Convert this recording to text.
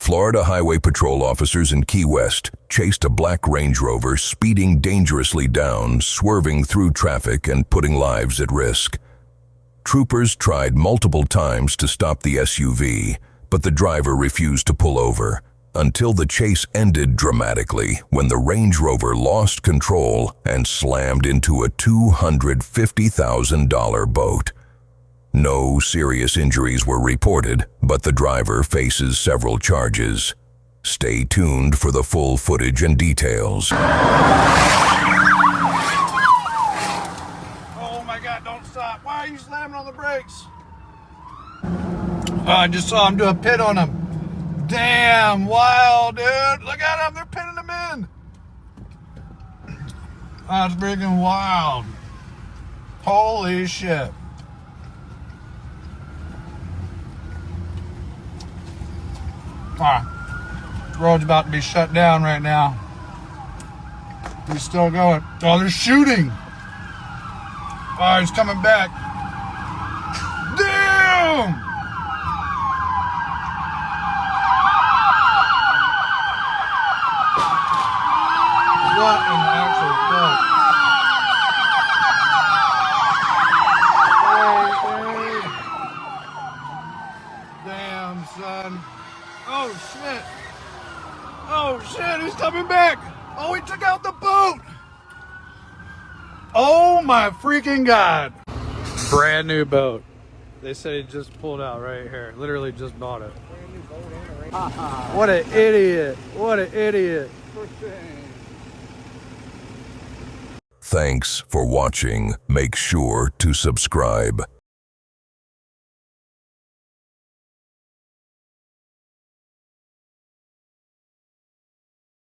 Florida Highway Patrol officers in Key West chased a black Range Rover speeding dangerously down, swerving through traffic and putting lives at risk. Troopers tried multiple times to stop the SUV, but the driver refused to pull over, until the chase ended dramatically when the Range Rover lost control and slammed into a $250,000 boat. No serious injuries were reported, but the driver faces several charges. Stay tuned for the full footage and details. Oh my God, don't stop. Why are you slamming on the brakes? I just saw him do a pit on him. Damn, wild, dude. Look at him, they're pinning him in. That's freaking wild. Holy shit. Alright, the road's about to be shut down right now. He's still going. Oh, they're shooting. Oh, he's coming back. Damn! What in the actual fuck? Hey, dude. Damn, son. Oh shit! Oh shit, he's coming back! Oh, he took out the boat! Oh my freaking God! Brand new boat. They said he just pulled out right here. Literally just bought it. What an idiot! What an idiot! Thanks for watching. Make sure to subscribe.